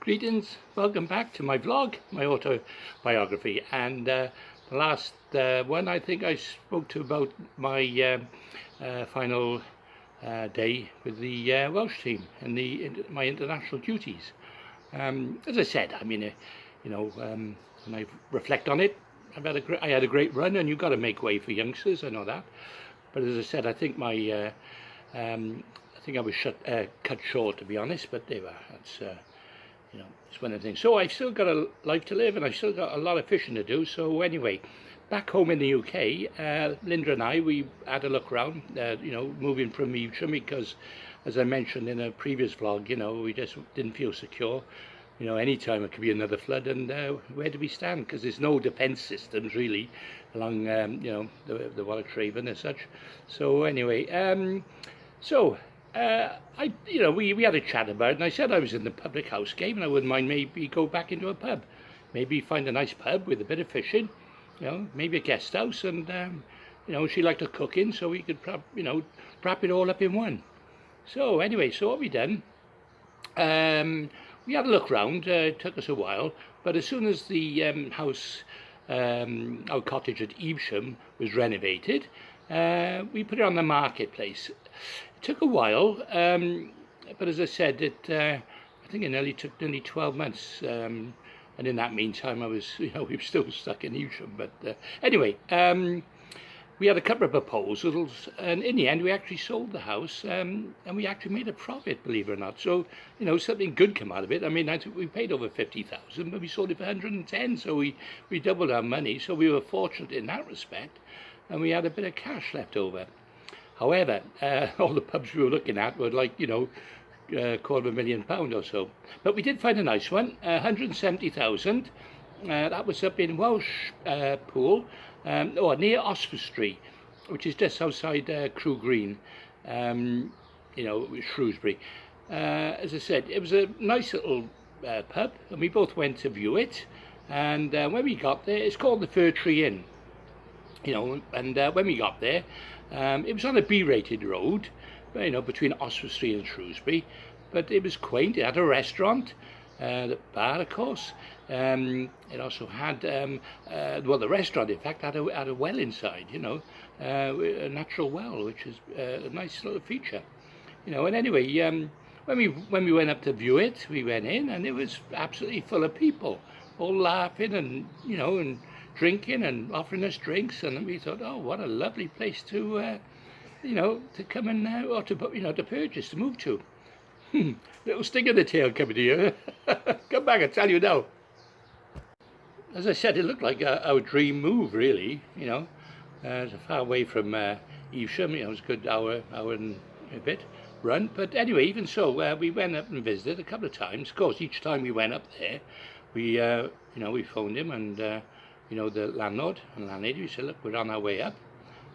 Greetings, welcome back to my vlog, my autobiography, and the last one I think I spoke to about my final day with the Welsh team and my international duties. As I said, I mean, when I reflect on it, I had a great run, and you've got to make way for youngsters, I know that, but as I said, I think I was cut short, to be honest, but they were, it's one of the things. So I've still got a life to live, and I've still got a lot of fishing to do. So anyway, back home in the UK, Linda and I, we had a look around, moving from Evesham, because as I mentioned in a previous vlog, we just didn't feel secure. Any time it could be another flood, and where do we stand? Because there's no defence systems really along, the Welsh Raven as such. So anyway, we had a chat about it, and I said I was in the public house game, and I wouldn't mind maybe go back into a pub, maybe find a nice pub with a bit of fishing, maybe a guest house, and she liked her cooking, so we could wrap it all up in one. So anyway, so what we done, we had a look round. It took us a while, but as soon as the house, our cottage at Evesham was renovated, we put it on the marketplace. It took a while, but as I said, I think it took nearly 12 months, and in that meantime I was, we were still stuck in Evesham. But anyway, we had a couple of proposals, and in the end we actually sold the house, and we actually made a profit, believe it or not. So something good came out of it. I mean, I think we paid over 50,000, but we sold it for 110, so we doubled our money. So we were fortunate in that respect, and we had a bit of cash left over. However, all the pubs we were looking at were like, £250,000 or so. But we did find a nice one, 170,000. That was up in Welsh Pool, near Oswestry, which is just outside Crew Green, Shrewsbury. As I said, it was a nice little pub, and we both went to view it. And when we got there, it's called the Fir Tree Inn. And when we got there, it was on a B-rated road, between Oswestry and Shrewsbury, but it was quaint. It had a restaurant, the bar, of course. It also had, the restaurant, in fact, had a well inside, a natural well, which is a nice little feature, And anyway, when we went up to view it, we went in, and it was absolutely full of people, all laughing and, and drinking and offering us drinks, and we thought, oh, what a lovely place to to come and or to purchase, to move to. Little sting in the tail coming here. Come back, I tell you now. As I said, it looked like our dream move, really. It's far away from Evesham. It was a good hour and a bit run, but anyway, even so, we went up and visited a couple of times. Of course, each time we went up there, we we phoned him, and the landlord and landlady, we said, look, we're on our way up.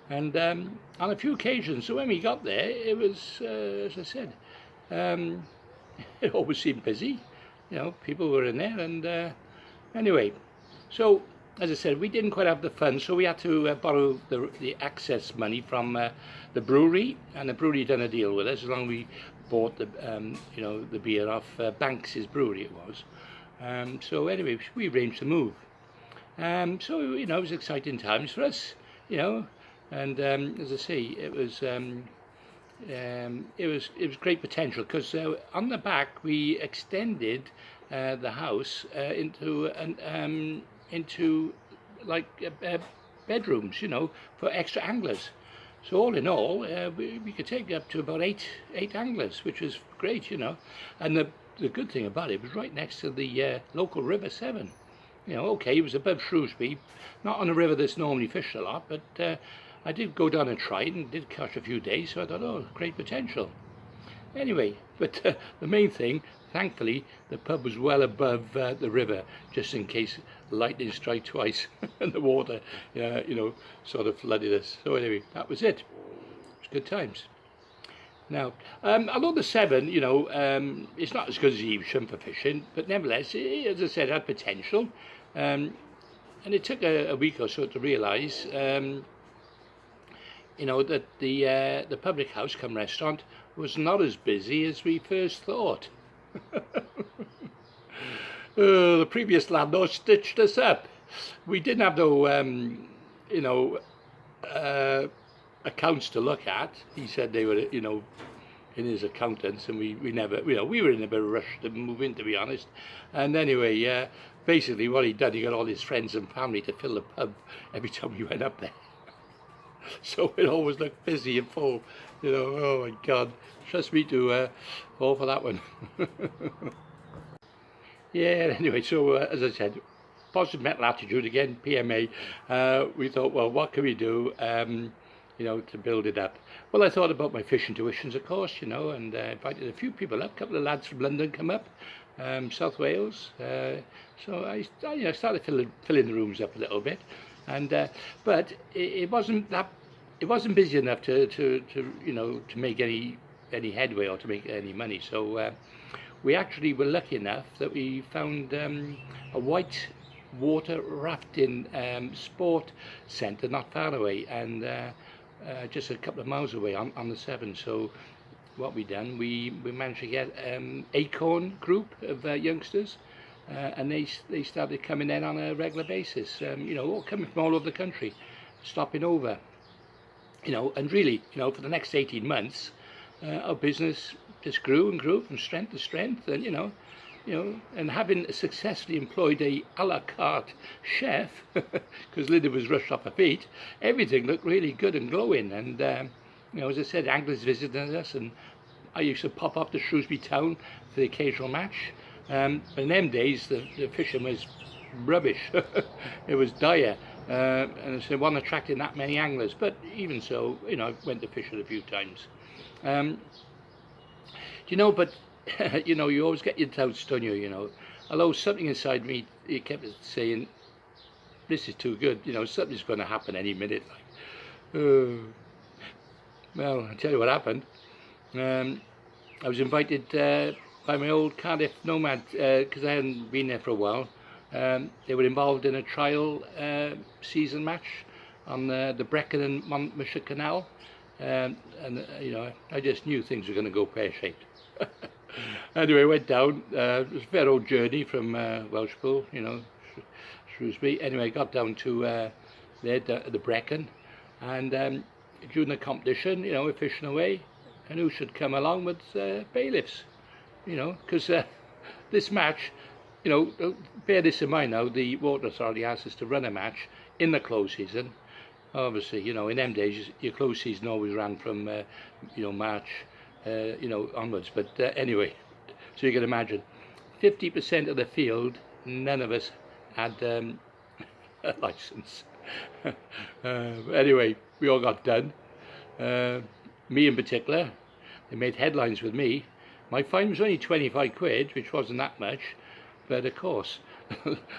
And on a few occasions, so when we got there, it was, as I said, it always seemed busy. People were in there, and anyway, so as I said, we didn't quite have the funds, so we had to borrow the access money from the brewery, and the brewery done a deal with us as long as we bought the the beer off Banks's brewery, it was. So anyway, we arranged to move. So it was exciting times for us, and as I say, it was great potential, because on the back we extended the house into like bedrooms, for extra anglers. So all in all, we could take up to about eight anglers, which was great, And the good thing about it was right next to the local River Severn. Okay, it was above Shrewsbury, not on a river that's normally fished a lot, but I did go down and try it, and did catch a few days, so I thought, oh, great potential. Anyway, but the main thing, thankfully, the pub was well above the river, just in case lightning strike twice and the water, sort of flooded us. So anyway, that was it. It was good times. Now, although the Severn, it's not as good as Evesham for fishing, but nevertheless, as I said, it had potential. And it took a week or so to realise, that the public house cum restaurant was not as busy as we first thought. The previous landlord stitched us up. We didn't have no, you know, accounts to look at. He said they were, you know, in his accountants, and we never, you know, we were in a bit of a rush to move in, to be honest. And anyway, basically what he'd done, he got all his friends and family to fill the pub every time we went up there. So it always looked busy and full, you know. Oh my God, trust me to fall for that one. Yeah, anyway, so as I said, positive mental attitude again, PMA. We thought, well, what can we do, you know, to build it up? Well, I thought about my fishing tuitions, of course, you know, and invited a few people up. A couple of lads from London come up, South Wales. So I you know, started filling the rooms up a little bit, and but it wasn't that. It wasn't busy enough to you know, to make any headway or to make any money. So we actually were lucky enough that we found a white water rafting sport centre not far away, and just a couple of miles away on the Severn. So what we done, we managed to get Acorn group of youngsters, and they started coming in on a regular basis, you know, all coming from all over the country, stopping over, you know. And really, you know, for the next 18 months, our business just grew and grew from strength to strength. And you know, and having successfully employed a la carte chef, because Linda was rushed off her feet, everything looked really good and glowing. And you know, as I said, anglers visited us, and I used to pop up to Shrewsbury town for the occasional match. But in them days, the fishing was rubbish. It was dire, and so it wasn't attracting that many anglers. But even so, you know, I went to fish it a few times. You know, but you know, you always get your doubts, don't you? You know, although something inside me, it kept saying, "This is too good." You know, something's going to happen any minute. Like, well, I'll tell you what happened. I was invited by my old Cardiff nomad, because I hadn't been there for a while. They were involved in a trial season match on the Brecon and Monmouthshire Canal, and you know, I just knew things were going to go pear-shaped. Anyway, I went down. It was a fair old journey from Welshpool, you know, Shrewsbury. Anyway, I got down to there, the Brecon, and during the competition, you know, we're fishing away, and who should come along with bailiffs, you know, because this match, you know, bear this in mind now, the Water Authority asked us to run a match in the close season. Obviously, you know, in them days, your close season always ran from, you know, March, you know, onwards. But anyway, so you can imagine, 50% of the field, none of us had a license. Anyway, we all got done. Me in particular, they made headlines with me. My fine was only 25 quid, which wasn't that much, but of course,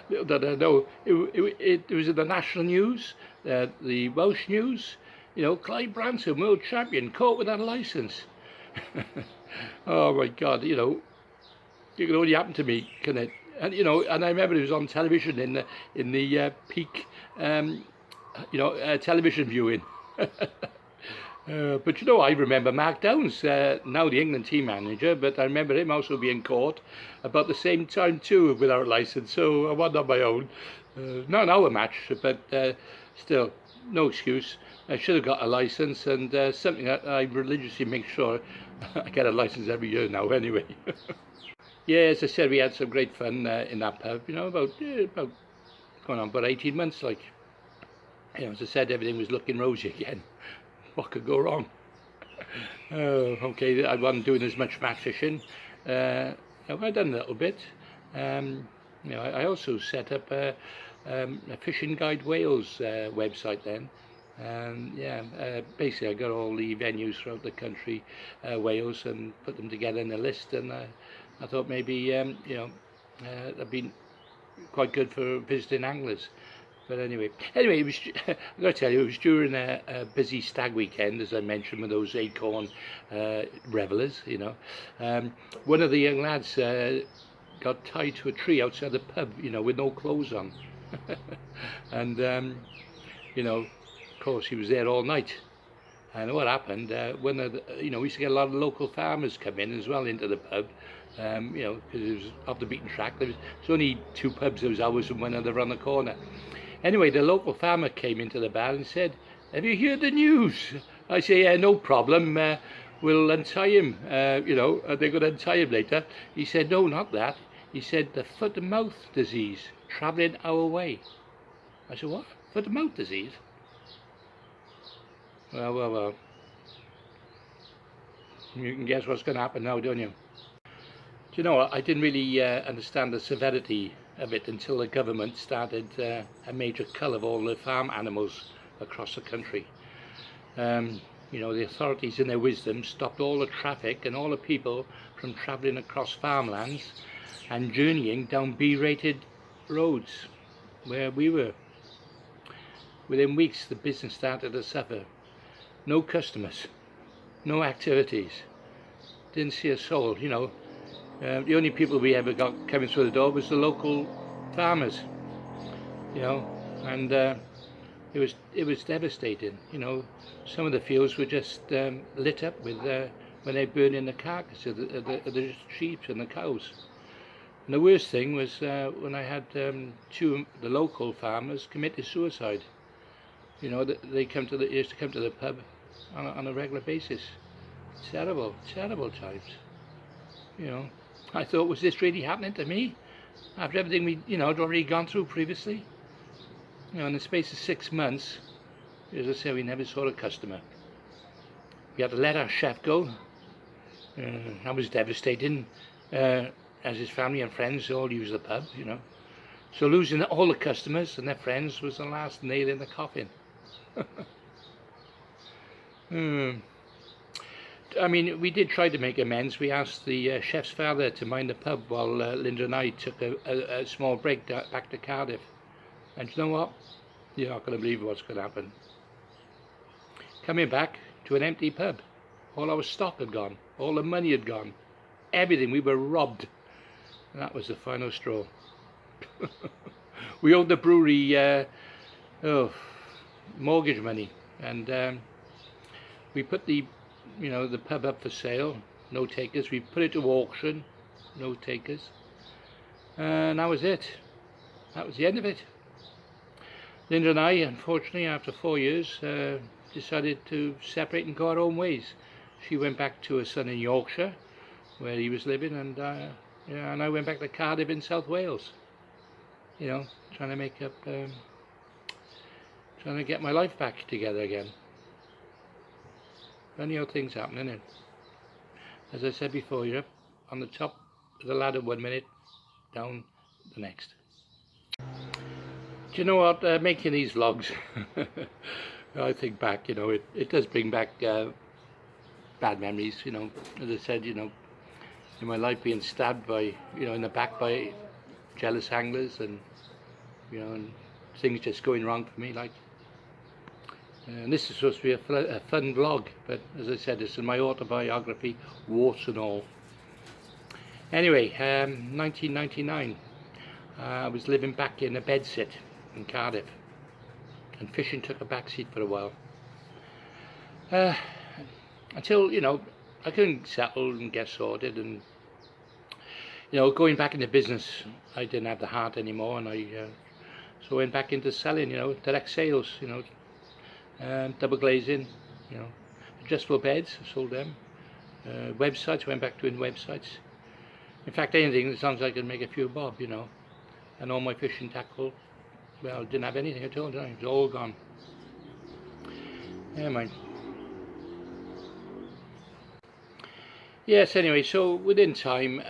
little did I know, it was in the national news, the Welsh news, you know, Clive Branson, world champion, caught without a license. Oh my God, you know, it can only happen to me, can it? And you know, and I remember it was on television in the peak, you know, television viewing. But you know, I remember Mark Downs, now the England team manager, but I remember him also being caught about the same time too without a license. So I wasn't on my own. Not an hour match, but still, no excuse. I should have got a license, and something that I religiously make sure I get a license every year now anyway. Yeah, as I said, we had some great fun in that pub, you know, about going on about 18 months, like, you know, as I said, everything was looking rosy again. What could go wrong? Okay, I wasn't doing as much match fishing. You know, I've done a little bit. You know, I also set up a Fishing Guide Wales website then. Yeah, basically I got all the venues throughout the country, Wales, and put them together in a list, and I thought maybe, you know, that'd been quite good for visiting anglers. But anyway, it was, I've got to tell you, it was during a busy stag weekend, as I mentioned, with those Acorn revellers, you know. One of the young lads got tied to a tree outside the pub, you know, with no clothes on. And, you know, of course, he was there all night. And what happened, you know, we used to get a lot of local farmers come in as well into the pub. You know, because it was off the beaten track. There was only 2 pubs. There was ours and one other around the corner. Anyway, the local farmer came into the bar and said, "Have you heard the news?" I say, "Yeah, no problem. We'll untie him. You know, they're going to untie him later." He said, "No, not that." He said, "The foot and mouth disease travelling our way." I said, "What? Foot and mouth disease?" Well. You can guess what's going to happen now, don't you? Do you know what? I didn't really understand the severity of it until the government started a major cull of all the farm animals across the country. You know, the authorities in their wisdom stopped all the traffic and all the people from travelling across farmlands and journeying down B-rated roads where we were. Within weeks the business started to suffer. No customers, no activities, didn't see a soul, you know. The only people we ever got coming through the door was the local farmers, you know, and it was devastating, you know. Some of the fields were just lit up with when they burned in the carcass of the sheep and the cows. And the worst thing was when I had the local farmers committed suicide. You know, they used to come to the pub on a regular basis. Terrible times. You know, I thought, was this really happening to me after everything we, you know, had already gone through previously? You know, in the space of 6 months, as I say, we never saw a customer. We had to let our chef go. That was devastating, as his family and friends all used the pub, you know. So losing all the customers and their friends was the last nail in the coffin. I mean, we did try to make amends. We asked the chef's father to mind the pub while Linda and I took a small break back to Cardiff. And you know what? You're not going to believe what's going to happen. Coming back to an empty pub. All our stock had gone. All the money had gone. Everything. We were robbed. And that was the final straw. We owed the brewery mortgage money. And we put the pub up for sale. No takers. We put it to auction. No takers. And that was it. That was the end of it. Linda and I, unfortunately, after 4 years, decided to separate and go our own ways. She went back to her son in Yorkshire, where he was living, and and I went back to Cardiff in South Wales. You know, trying to make up, trying to get my life back together again. Funny how things happen, isn't it? As I said before, you're up on the top of the ladder 1 minute, down the next. Do you know what, making these vlogs, I think back, you know, it does bring back bad memories, you know. As I said, you know, in my life being stabbed by, you know, in the back by jealous anglers, and, you know, and things just going wrong for me, like. And this is supposed to be a fun vlog, but as I said, it's in my autobiography, warts and all. Anyway, 1999, I was living back in a bedsit in Cardiff, and fishing took a backseat for a while. Until, you know, I couldn't settle and get sorted, and, you know, going back into business, I didn't have the heart anymore, and so I went back into selling, you know, direct sales, you know, double glazing, you know, adjustable beds, I sold them. Websites, went back doing websites. In fact, anything as long as I could make a few bob, you know. And all my fishing tackle, well, didn't have anything at all, it was all gone. Never mind. Yes, anyway, so within time,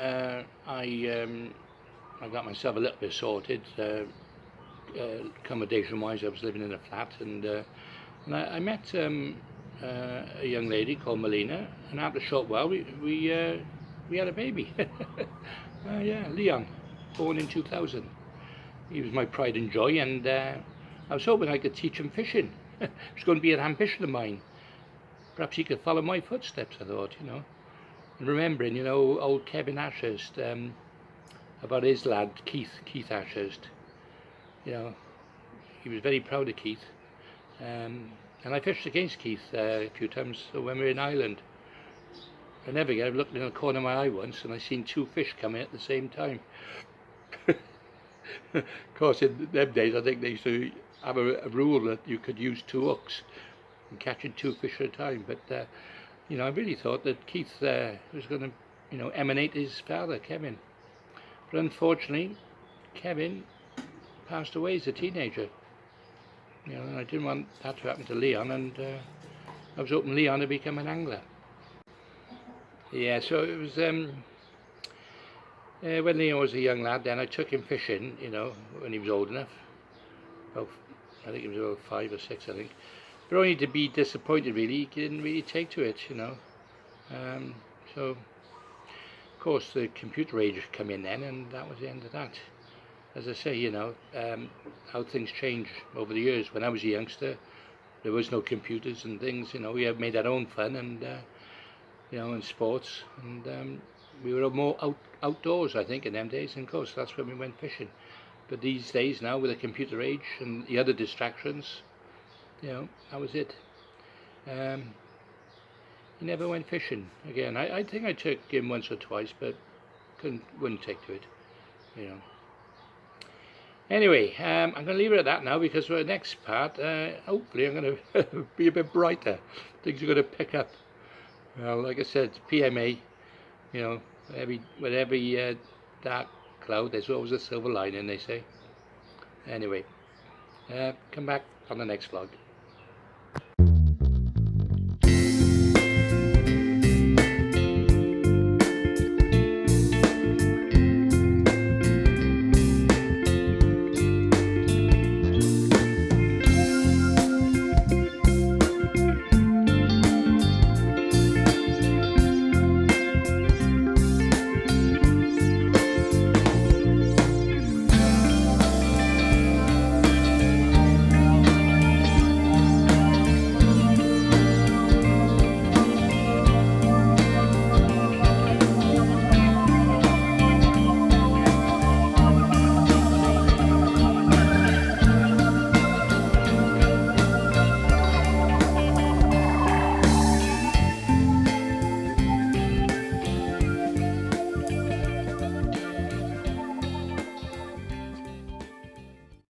I got myself a little bit sorted. Accommodation-wise, I was living in a flat, and I met a young lady called Melina, and after a short while, we had a baby. Yeah, Leon, born in 2000. He was my pride and joy, and I was hoping I could teach him fishing. It's going to be an ambition of mine. Perhaps he could follow my footsteps, I thought, you know. And remembering, you know, old Kevin Ashurst, about his lad, Keith Ashurst. You know, he was very proud of Keith. And I fished against Keith a few times when we were in Ireland. I never get. I looked in the corner of my eye once and I seen 2 fish coming at the same time. Of course, in them days, I think they used to have a rule that you could use 2 hooks and catching 2 fish at a time. But you know, I really thought that Keith was going to, you know, emanate his father, Kevin. But unfortunately, Kevin passed away as a teenager. You know, and I didn't want that to happen to Leon, and I was hoping Leon to become an angler. Yeah, so it was when Leon was a young lad. Then I took him fishing. You know, when he was old enough. Well, I think he was about 5 or 6, I think. But only to be disappointed, really. He didn't really take to it, you know. So, of course, the computer age come in then, and that was the end of that. As I say, you know, how things change over the years. When I was a youngster, there was no computers and things. You know, we had made our own fun, and you know, and sports, and we were more outdoors, I think, in them days. And of course, that's when we went fishing. But these days now, with the computer age and the other distractions, you know, that was it. He never went fishing again. I think I took him once or twice, but wouldn't take to it, you know. Anyway, I'm going to leave it at that now, because for the next part, hopefully I'm going to be a bit brighter. Things are going to pick up. Well, like I said, PMA, you know, with every dark cloud, there's always a silver lining, they say. Anyway, come back on the next vlog.